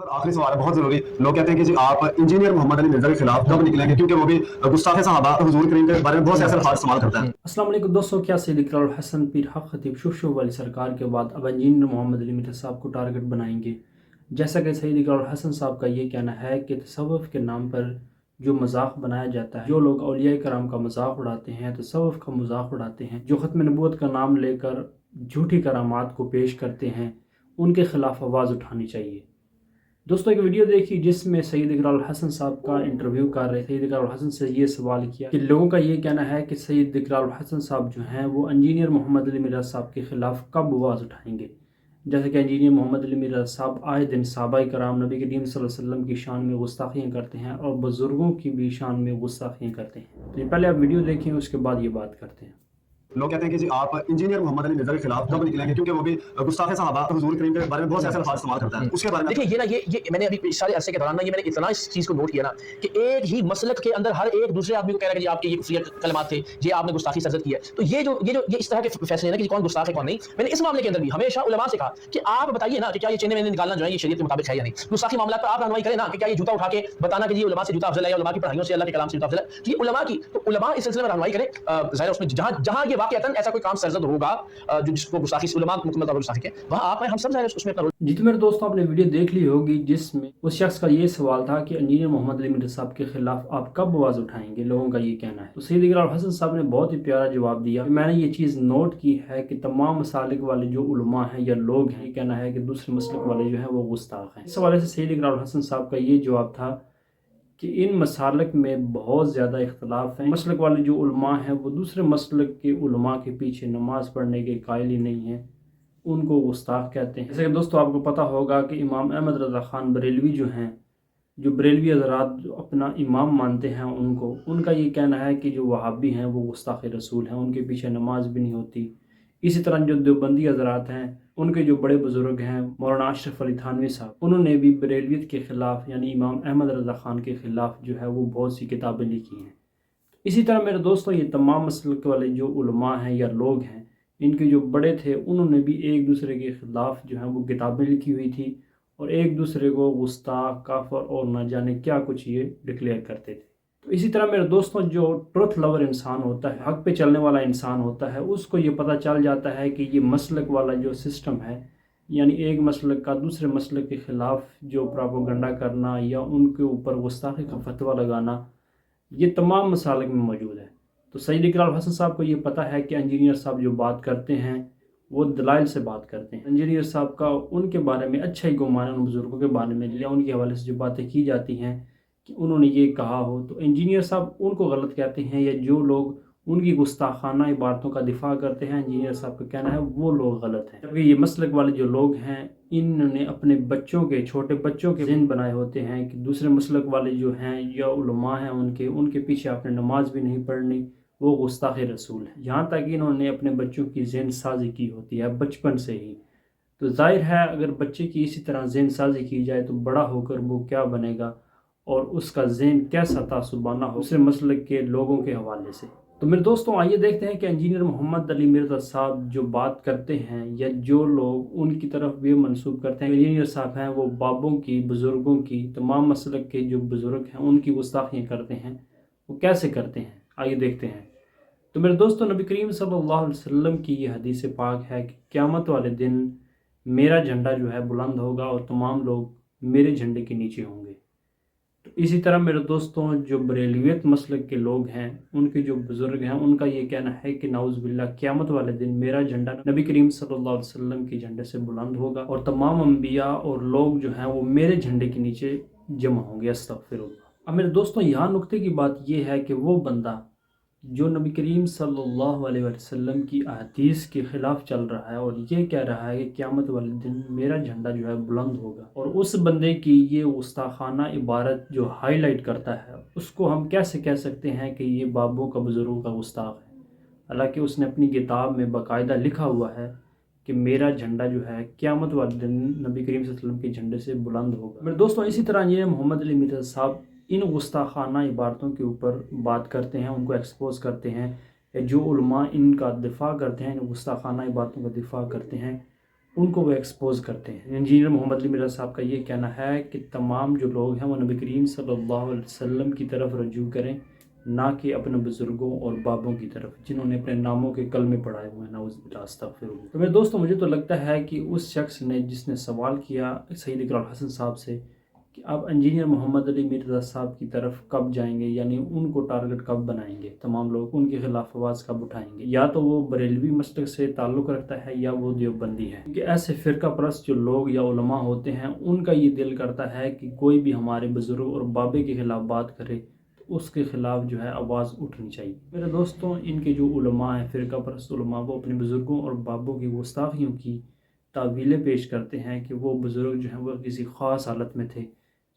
Sir आखिरी सवाल है बहुत जरूरी। लोग कहते हैं कि जी आप इंजीनियर मोहम्मद अली मिर्जा के खिलाफ कब निकलेंगे, क्योंकि वो भी गुस्ताखे सहाबा हुजूर करीम के बारे में बहुत से ऐसे अल्फाज इस्तेमाल करता है। अस्सलाम वालेकुम दोस्तों, क्या सैयद इकरार हसन पीर हक खतीब शुशु वाली सरकार के बाद अब इंजीनियर मोहम्मद अली मिर्जा साहब को टारगेट बनाएंगे। जैसा कि सैयद इकरार हसन साहब का ये कहना है कि तसव्वुफ़ के नाम पर जो मजाक बनाया जाता है, जो लोग औलिया कराम का मजाक उड़ाते हैं, तसव्वुफ़ का मजाक उड़ाते हैं, जो ख़त्म नबूवत का नाम लेकर झूठी करामात को पेश करते हैं, उनके ख़िलाफ़ आवाज़ उठानी चाहिए। दोस्तों, एक वीडियो देखी जिसमें सैयद इकरार हसन साहब का इंटरव्यू कर रहे थे। सैयद इकरार हसन से ये सवाल किया कि लोगों का ये कहना है कि सैयद इकरार हसन साहब जो हैं वो इंजीनियर मोहम्मद अली मिर्जा साहब के ख़िलाफ़ कब आवाज़ उठाएंगे। जैसे कि इंजीनियर मोहम्मद अली मिर्जा साहब आए दिन सहाबा कराम नबी करीम सल्लल्लाहु अलैहि वसल्लम की शान में गुस्ताखियाँ करते हैं और बुज़ुर्गों की भी शान में गुस्ताखियाँ करते हैं। तो पहले आप वीडियो देखें, उसके बाद ये बात करते हैं। लोग कहते हैं कि जी आप इंजीनियर मोहम्मद अली मिर्जा के खिलाफ कब निकलेंगे, क्योंकि वो भी गुस्ताखे सहाबा हुजूर करीम के बारे में बहुत से ऐसे अल्फाज इस्तेमाल करता है। उसके बारे में देखिए, ये ना ये मैंने अभी सारे अरसे के दौरान ना ये मैंने इतना इस चीज़ को नोट किया ना कि एक ही मसलक के अंदर हर एक दूसरे आदमी को कह रहा है कि जी आपके ये कुफरियत कलमात थे, ये आपने गुस्ताखी सरजद की है। तो ये इस तरह के फैसले हैं ना कि कौन गुस्ताख है कौन नहीं। मैंने इस मामले के अंदर भी हमेशा उलमा से कहा कि आप बताइए ना कि क्या ये चेने वेने निकालना जो है ये शरीयत के मुताबिक है या नहीं। गुस्ताखी मामला पर आप रहनुमाई करें ना कि क्या ये जूता उठा के बताना कि ये उलमा से जूता अफजल है या उलमा की पढ़ाइयों से अल्लाह के कलाम से जूता अफजल है, कि उलमा की तो उलमा इस सिलसिले में रहनुमाई करें। ज़ाहिर उसमें जहाँ ये वाक़अतन ऐसा कोई काम सरजद होगा जो जिसको गुस्ताखी उलमा मुकम्मल तौर पर गुस्ताखी है, वहाँ आप हम सब ज़ाहिर उसमें अपना जी तो मेरे दोस्तों, आपने वीडियो देख ली होगी जिसमें उस शख्स का ये सवाल था कि इंजीनियर मोहम्मद अली मिर्जा साहब के खिलाफ आप कब आवाज़ उठाएंगे, लोगों का ये कहना है। तो सैयद इकरार हसन साहब ने बहुत ही प्यारा जवाब दिया। मैंने ये चीज़ नोट की है कि तमाम मसालिक वाले जो उलमा हैं या लोग हैं, ये कहना है कि दूसरे मसलक वाले जो हैं वो गुस्ताख हैं। इस हवाले से सैयद इकरार हसन साहब का ये जवाब था कि इन मसालक में बहुत ज़्यादा इख्तलाफ हैं। मसलक वाले जो उलमा हैं वो दूसरे मसलक के उलमा के पीछे नमाज़ पढ़ने के कायल ही नहीं हैं, उनको गुस्ताख कहते हैं। जैसे कि दोस्तों आपको पता होगा कि इमाम अहमद रज़ा ख़ान बरेलवी जो हैं, जो बरेलवी हज़रात जो अपना इमाम मानते हैं उनको, उनका ये कहना है कि जो वहाबी हैं वो गुस्ताख रसूल हैं, उनके पीछे नमाज भी नहीं होती। इसी तरह जो देवबंदी हज़रात हैं, उनके जो बड़े बुज़ुर्ग हैं मौलाना अशरफ अली थानवी साहब, उन्होंने भी बरेलवियत के ख़िलाफ़ यानी इमाम अहमद रज़ा ख़ान के ख़िलाफ़ जो है वो बहुत सी किताबें लिखी हैं। इसी तरह मेरे दोस्तों, ये तमाम मसलक वाले जो उलमा हैं या लोग हैं, इनके जो बड़े थे उन्होंने भी एक दूसरे के ख़िलाफ़ जो है वो किताबें लिखी हुई थी और एक दूसरे को गुस्ताख, काफ़र और न जाने क्या कुछ ये डिक्लेयर करते थे। तो इसी तरह मेरे दोस्तों, जो ट्रुथ लवर इंसान होता है, हक़ पे चलने वाला इंसान होता है, उसको ये पता चल जाता है कि ये मसलक वाला जो सिस्टम है, यानी एक मसलक का दूसरे मसलक के ख़िलाफ़ जो प्रोपेगेंडा करना या उनके ऊपर गुस्ताखी का फतवा लगाना, ये तमाम मसालिक में मौजूद है। तो सैयद इकरार हसन साहब को ये पता है कि इंजीनियर साहब जो बात करते हैं वो दलाइल से बात करते हैं। इंजीनियर साहब का उनके बारे में अच्छा ही गुमान है, उन बुज़ुर्गों के बारे में या उनके हवाले से जो बातें की जाती हैं कि उन्होंने ये कहा हो, तो इंजीनियर साहब उनको गलत कहते हैं, या जो लोग उनकी गुस्ताखाना इबारतों का दिफा करते हैं, इंजीनियर साहब का कहना है वो लोग गलत हैं। जबकि ये मसलक वाले जो लोग हैं, इन्होंने अपने बच्चों के, छोटे बच्चों के ज़हन बनाए होते हैं कि दूसरे मसलक वाले जो हैं या उलमा हैं उनके पीछे आपने नमाज भी नहीं पढ़नी, वो गुस्ताख रसूल है। यहाँ तक इन्होंने अपने बच्चों की ज़हन साजी की होती है बचपन से ही। तो जाहिर है अगर बच्चे की इसी तरह ज़हन साजी की जाए तो बड़ा होकर वो क्या बनेगा और उसका ज़हन कैसा तासुबाना हो दूसरे मसलक के लोगों के हवाले से। तो मेरे दोस्तों, आइए देखते हैं कि इंजीनियर मोहम्मद अली मिर्जा साहब जो बात करते हैं या जो लोग उनकी तरफ ये मंसूब करते हैं इंजीनियर साहब हैं वो बाबों की, बुज़ुर्गों की, तमाम मसलक के जो बुज़ुर्ग हैं उनकी गुस्ताखियाँ करते हैं, वो कैसे करते हैं, आइए देखते हैं। तो मेरे दोस्तों, नबी करीम सल्लल्लाहु अलैहि वसल्लम की ये हदीस पाक है कि क़यामत वाले दिन मेरा झंडा जो है बुलंद होगा और तमाम लोग मेरे झंडे के नीचे होंगे। तो इसी तरह मेरे दोस्तों, जो बरेलवियत मसलक के लोग हैं, उनके जो बुज़ुर्ग हैं, उनका ये कहना है कि नाउज़ बिल्लाह क़यामत वाले दिन मेरा झंडा नबी करीम सल्लल्लाहु अलैहि वसल्लम के झंडे से बुलंद होगा और तमाम अंबिया और लोग जो हैं वो मेरे झंडे के नीचे जमा होंगे। अस्तग़फिरुल्लाह। अब मेरे दोस्तों, यहाँ नुक्ते की बात यह है कि वो बंदा जो नबी करीम सल्लल्लाहु अलैहि वसल्लम की अहदीस के ख़िलाफ़ चल रहा है और ये कह रहा है कि क़यामत वाले दिन मेरा झंडा जो है बुलंद होगा, और उस बंदे की ये गुस्ताखाना इबारत जो हाईलाइट करता है, उसको हम कैसे कह सकते हैं कि ये बाबों का, बुज़ुर्गों का गुस्ताख है। हालांकि उसने अपनी किताब में बाकायदा लिखा हुआ है कि मेरा झंडा जो है क़यामत वाले दिन नबी करीम सल्लल्लाहु अलैहि वसल्लम के झंडे से बुलंद होगा। मेरे दोस्तों, इसी तरह ये मोहम्मद अली मिर्ज़ा साहब इन गुस्ताखाना इबारतों के ऊपर बात करते हैं, उनको एक्सपोज करते हैं। जो उलमा इनका दिफा करते हैं, इन गुस्ताखाना इबारतों का दिफा करते हैं, उनको वो एक्सपोज करते हैं। इंजीनियर मोहम्मद अली मिर्ज़ा साहब का ये कहना है कि तमाम जो लोग हैं वो नबी करीम सल्लल्लाहु अलैहि वसल्लम की तरफ रजू करें, ना कि अपने बुज़ुर्गों और बाबों की तरफ जिन्होंने अपने नामों के कलमे पढ़ाए हुए हैं। नाउज़ुबिल्लाह अस्तग़फिरुल्लाह। तो मेरे दोस्तों, मुझे तो लगता है कि उस शख्स ने जिसने सवाल किया सैयद इकरार हसन साहब से कि आप इंजीनियर मोहम्मद अली मिर्ज़ा साहब की तरफ कब जाएंगे, यानी उनको टारगेट कब बनाएंगे, तमाम लोग उनके खिलाफ आवाज़ कब उठाएंगे, या तो वो बरेलवी मसलक से ताल्लुक़ रखता है या वो देवबंदी है। क्योंकि ऐसे फ़िरका परस्त जो लोग या उलमा होते हैं उनका ये दिल करता है कि कोई भी हमारे बुज़ुर्ग और बाबे के ख़िलाफ़ बात करे तो उसके ख़िलाफ़ जो है आवाज़ उठनी चाहिए। मेरे दोस्तों, इनके जो उलमा हैं, फ़िरका परस्त उलमा, वो अपने बुज़ुर्गों और बाबों की गुस्ताखियों की तावीलें पेश करते हैं कि वो बुज़ुर्ग जो हैं वो किसी ख़ास हालत में थे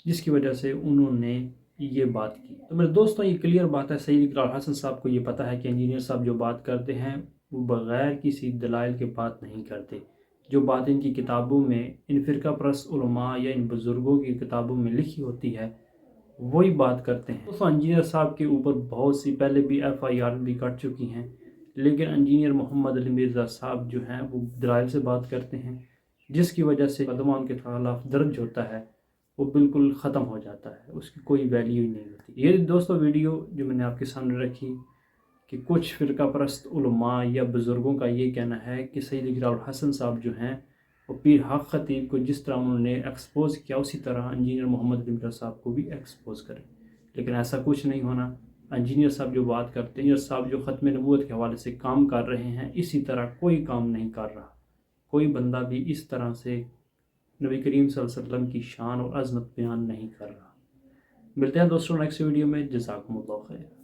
जिसकी वजह से उन्होंने ये बात की। तो मेरे दोस्तों, ये क्लियर बात है, सैयद इकरार हसन साहब को ये पता है कि इंजीनियर साहब जो बात करते हैं वो बग़ैर किसी दलाइल के बात नहीं करते। जो बात इनकी किताबों में, इन फ़िरका परस्त उलमा या इन बुज़ुर्गों की किताबों में लिखी होती है, वही बात करते हैं। दोस्तों, इंजीनियर साहब के ऊपर बहुत सी पहले भी FIR भी कट चुकी हैं, लेकिन इंजीनियर मोहम्मद अली मिर्ज़ा साहब जो हैं वो दलाइल से बात करते हैं, जिसकी वजह से मुकदमा उनके खिलाफ दर्ज होता है वो बिल्कुल ख़त्म हो जाता है, उसकी कोई वैल्यू ही नहीं होती। ये दोस्तों वीडियो जो मैंने आपके सामने रखी कि कुछ फ़िरका परस्त उलमा या बुज़ुर्गों का ये कहना है कि सैयद इकरार हसन साहब जो हैं वो पीर हक़ ख़तीब को जिस तरह उन्होंने एक्सपोज़ किया उसी तरह इंजीनियर मोहम्मद अली मिर्ज़ा साहब को भी एक्सपोज़ करें, लेकिन ऐसा कुछ नहीं होना। इंजीनियर साहब जो बात करते हैं, इंजीनियर साहब जो ख़त्म नबूवत के हवाले से काम कर रहे हैं, इसी तरह कोई काम नहीं कर रहा। कोई बंदा भी इस तरह से नबी करीम सल्लल्लाहु अलैहि वसल्लम की शान और अज़मत बयान नहीं कर रहा। मिलते हैं दोस्तों नेक्स्ट वीडियो में। जज़ाकुमुल्लाह खैर।